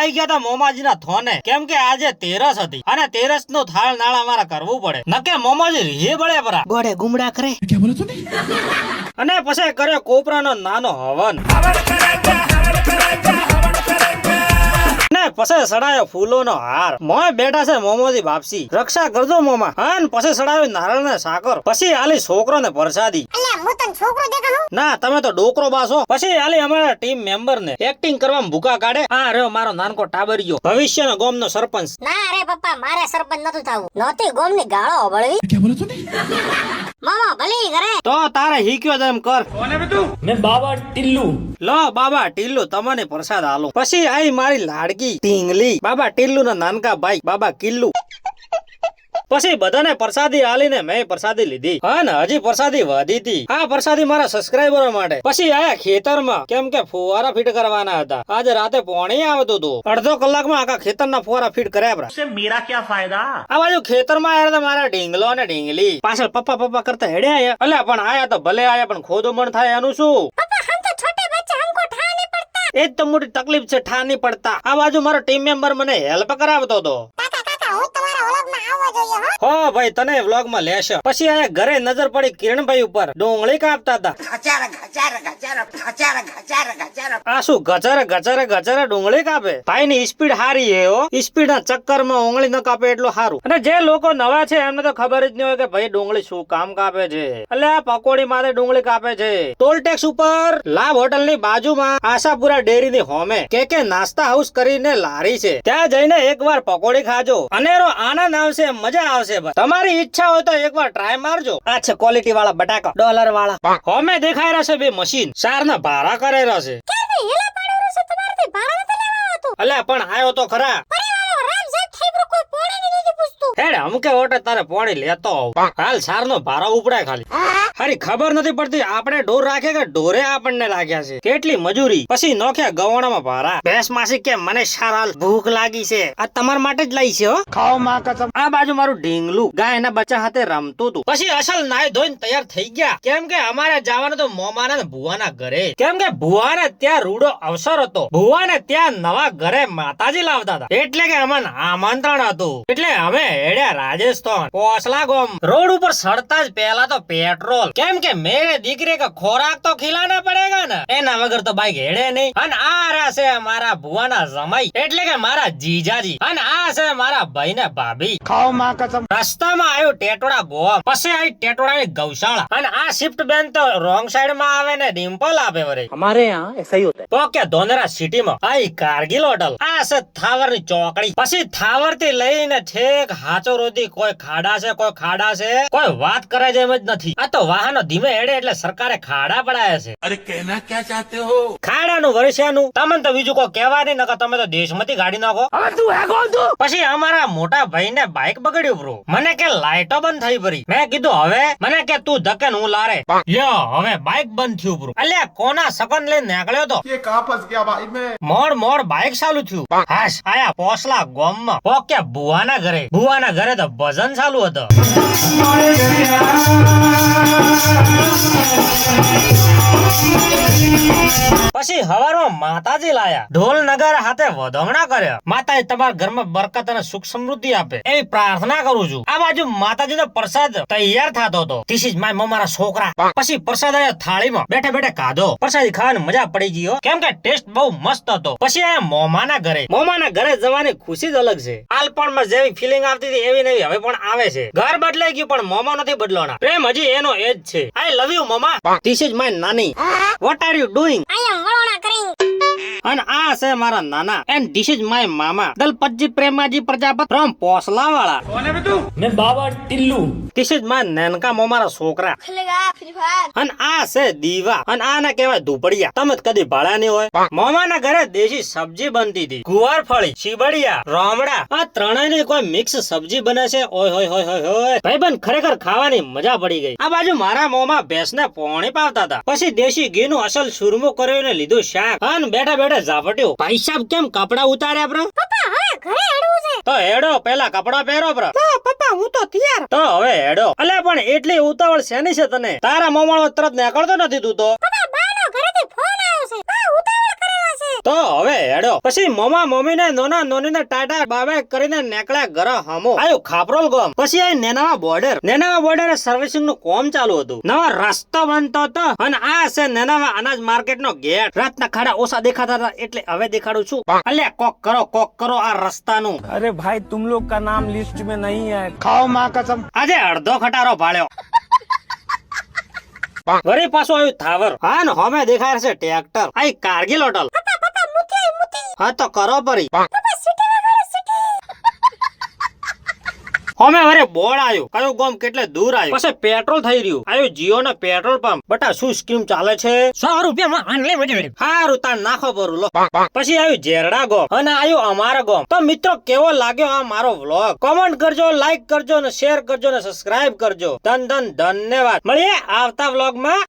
આવી ગયા હતા મોમાજીના થોને, કેમ કે આજે તેરસ હતી અને તેરસ નું થાળ નાળ અમારે કરવું પડે, નકે મોમાજી રીહે બળે પરા ગોળે ગુમડા કરે. અને પછી કર્યો કોપરાનો નાનો હવન. પછી સડાયો ફૂલોનો હાર. મોય બેઠા છે મોમોજી બાપસી, રક્ષા કરજો મોમા. અને પછી સડાયો નારળ ને સાકર. પછી આલી છોકરો ને પ્રસાદી. ના તમે તો ડોકરો બાસો. પછી આલી અમારા ટીમ મેમ્બર ને એક્ટિંગ કરવામાં ભૂકા કાઢે. આ રહ્યો મારો નાનકો ટાબરિયો, ભવિષ્યનો ગોમનો સરપંચ. ના રે પપ્પા, મારે સરપંચ નતું થાવું. નહોતી ગોમની ગાળો ઓબળવી. મામા ભલી કરે તો તારે હીક્યો એમ કર. કોને બેટું? મેં બાબા ટિલ્લુ. લો બાબા ટીલ્લુ તમને પ્રસાદ આલો. પછી આઈ મારી લાડકી ટીંગલી, બાબા ટીલ્લુ ના નાનકા ભાઈ બાબા કિલ્લુ. પછી બધાને પ્રસાદી આલીને મેં પ્રસાદી લીધી. હા ને હજી પ્રસાદી વધી હતી. આ પ્રસાદી મારા સબસ્ક્રાઇબરો માટે. પછી આયા ખેતરમાં, કેમ કે ફુવારા ફીટ કરવાના હતા. આજે રાતે પોણી આવતું હતું. અડધો કલાકમાં આખા ખેતરના ફુવારા ફીટ કર્યા. મેરા ક્યાં ફાયદા? આ બાજુ ખેતરમાં આવ્યા હતા મારા ઢીંગલો અને ઢીંગલી. પાછળ પપ્પા પપ્પા કરતા હેડ્યા આયા. અલ્યા પણ આયા તો ભલે આયા, પણ ખોદો મણ થાય એનું શું? એ જ તો મોટી તકલીફ છે, ઠા નહીં પડતા. આ બાજુ મારો ટીમ મેમ્બર મને હેલ્પ કરાવતો હતો. હો ભાઈ તને વ્લોગ માં લેશે. પછી આ ઘરે નજર પડી કિરણભાઈ ઉપર, ડુંગળી કાપતા હતા. આ શું ગચરે ગચરે ગચરે ડુંગળી કાપે? ભાઈ ની સ્પીડ હારી હે હો. સ્પીડ ના ચક્કર માં ઉંગળી ન કાપે એટલું સારું. અને જે લોકો નવા છે એમને તો ખબર જ નહીં હોય કે ભાઈ ડુંગળી શું કામ કાપે છે. એટલે આ પકોડી માટે ડુંગળી કાપે છે. ટોલ ટેક્સ ઉપર લાભ હોટલ ની બાજુમાં આશાપુરા ડેરી ની હોમે કે નાસ્તા હાઉસ કરીને લારી છે. ત્યાં જઈને એકવાર પકોડી ખાજો, અનેરો આનંદ આવશે, મજા આવશે. તમારી ઈચ્છા હોય તો એકવાર ટ્રાય મારજો. આ છે ક્વોલિટી વાળા બટાકા, ડોલર વાળા. હોમે દેખાઈ રહેશે બે મશીન, સાર ના ભારા કરે રહેશે. અલ્યા પણ આયો તો ખરા. હેડ અમુકે ઓટે તારે પોણી લેતો હાલ, સાર નો ભારો ઉપડાય ખાલી. હારી ખબર નથી પડતી આપણે ઢોર રાખે કે ઢોરે આપણને રાખ્યા છે. કેટલી મજૂરી. પછી નોખ્યા ગવાણામાં ભારા. ભેંસ માસી કે મને સારાલ ભૂખ લાગી છે, આ તમારા માટે જ લાવી છે હો, ખાઓ માં કસમ. આ બાજુ મારું ઢીંગલું ગાયના બચ્ચા હાથે રમતું હતું. પછી અસલ નાઈ ધોઈને તૈયાર થઈ ગયા, કેમ કે અમારે જવાનું તો મોમાના ને ભુવાના ઘરે. કેમ કે ભુવાને ત્યાં રૂડો અવસર હતો. ભુવાને ત્યાં નવા ઘરે માતાજી લાવતા હતા, એટલે કે અમને આમંત્રણ હતું. એટલે અમે હેડ્યા રાજસ્થાન પોસલા ગોમ. રોડ ઉપર સડતા જ પહેલા તો પેટ્રોલ, કેમ કે મેરે દીકરી કે ખોરાક તો ખીલાના પડેગા ને, એના વગર તો બાઈક હેડે નહીં. અને આ રહ્યા છે મારા ભુવાના જમાઈ, એટલે કે મારા જીજાજી. અને આ છે મારા ભાઈ ને ભાભી. ખાઓ માં કસમ. રસ્તામાં આવ્યું ટેટોડા ગોમ, પછી આવી ટેટોડા ની ગૌશાળા. અને આ શિફ્ટ બેન તો રોંગ સાઈડ માં આવે ને ડિમ્પલ આપે વરે. हमारे यहाँ ऐसा ही होता है. તો કે ધોનરા સિટી માં આઈ કારગિલ હોટલ. આ છે થાવર ની ચોકડી. પછી થાવર થી લઈને છેક હાચો રોધી કોઈ ખાડા છે, કોઈ ખાડા છે, કોઈ વાત કરે જેમ જ નથી. આ તો વાહનો ધીમે હેડે એટલે સરકારે ખાડા પડાયા છે. અરે કહેના ક્યાં ચાહતે હો? ખાડાનું વર્ષાનું તમને તો બીજું કોઈ કહેવા નહીં, નકર તમે તો દેશમાંથી ગાડી નાખો. હવે તું હે કોણ તું? પછી અમારા મોટા ભાઈ ને બાઇક બગડ્યું બ્રો. મને કે લાઈટો બંધ થઈ પડી. મેં કીધું હવે? મને કે તું ધકે હું લારે. લ્યો હવે બાઇક બંધ થયું બ્રો. અલ્યા કોના સકન લઈને નીકળ્યો તો? ये कहाँ फंस गया भाई मैं? મોડ બાઇક ચાલુ થયું. હાશ આયા પોસલા ગોમમાં. પોકે ભુવાના ઘરે. ભુવાના ઘરે તો ભજન ચાલુ હતો. પછી હવારમાં માતાજી લાયા, ઢોલ નગારા હાથે વધમણા કર્યા. માતાએ તમારા ઘરમાં બરકત અને સુખ સમૃદ્ધિ આપે એવી પ્રાર્થના કરું છું. આ બાજુ માતાજીનો પ્રસાદ તૈયાર થતો હતો. ધીસ ઇઝ માય મમારા છોકરા. પછી પ્રસાદ આયો થાળીમાં, બેઠે બેઠે ખાધો. પ્રસાદી ખાવાની મજા પડી ગઈ, કેમ કે ટેસ્ટ બહુ મસ્ત હતો. પછી આયા મોમાના ઘરે. મોમાના ઘરે જવાની ખુશી જ અલગ છે. બાળપણમાં જેવી ફિલિંગ આવતી હતી એવી નવી હવે પણ આવે છે. ઘર બદલાઈ ગયું પણ મોમા નથી બદલવાના. પ્રેમ હજી એનો એજ છે. આઈ લવ યુ મોમા. ધીસ ઇઝ માય નાની. What are you doing? અને આ છે મારા નાના. એન્ડ ધીસ ઇઝ માય મામા દલપતજી પ્રેમાજી પ્રજાપત ફ્રોમ પોસલા વાળા. કોને બેટું? મેં બાબા ટિલ્લુ. ધીસ ઇઝ માય નાનકા મોમારા છોકરા. અને આ છે દીવા. અને આને કહેવાય ધુપડિયા. તમે કદી ભાડા નહીં હોય. મોમાના ઘરે દેશી સબ્જી બનતી હતી. ગુવાર ફળી, ચીબડિયા, રોમડા, આ ત્રણેયની કોઈ મિક્સ સબ્જી બને છે. ઓય હોય હોય હોય હોય ભાઈબંધ, ખરેખર ખાવાની મજા પડી ગઈ. આ બાજુ મારા મોમાં ભેંસને પોણી પાવતા હતા. પછી દેશી ઘી નું અસલ સુરમું કરીને લીધું શાક. અને બેઠા બેઠા ઝાપટ્યું. ભાઈ સાહેબ કેમ કપડા ઉતાર્યા બ્રો? તો હેડો પેલા કપડા પહેરો બ્રો. પપ્પા હું તો તૈયાર. તો હવે હેડો. અલે પણ એટલી ઉતાવળ શેની છે તને? તારા મોમાળો તરત નીકળતો નથી તું તો. તો હવે હેડો પછી મમા મમ્મી ને નોના નોની ને ટાટા બાબા કરીને નેકળ્યા ઘર હમો આયો ખાપરોલ ગામ પછી આ નેનાવા બોર્ડર સર્વિસિંગ નું કામ ચાલુ હતું નવા રસ્તો બનતો હતો અને આ છે નેનાવા અનાજ માર્કેટ નો ગેટ રાતના ખાડા ઓછા દેખાતા હતા એટલે હવે દેખાડું છું અલ્યા કોક કરો આ રસ્તાનું अरे भाई तुम लोग का नाम लिस्ट में नहीं है. આજે અડધો ખટારો ભાળ્યો વળી પાછું આવ્યું થાવર હા ને હમે દેખાય છે ટ્રેક્ટર આ કારગિલ હોટલ હા તો કરો પરી હમે વરે બોર્ડ આવ્યું કયું ગામ કેટલે દૂર આવ્યું પછી પેટ્રોલ થઈ રહ્યું આવ્યું જીઓ નો પેટ્રોલ પંપ બટા શું સ્કીમ ચાલે છે 100 રૂપિયામાં અનલિમિટેડ. હારું તાર નાખો ભરું લો પછી આવ્યું જેરડા ગામ અને આવ્યું અમારા ગામ તો મિત્રો કેવો લાગ્યો આ મારો વ્લોગ કોમેન્ટ કરજો લાઈક કરજો ને શેર કરજો ને સબસ્ક્રાઇબ કરજો ધન્યવાદ મળીએ આવતા વ્લોગ માં.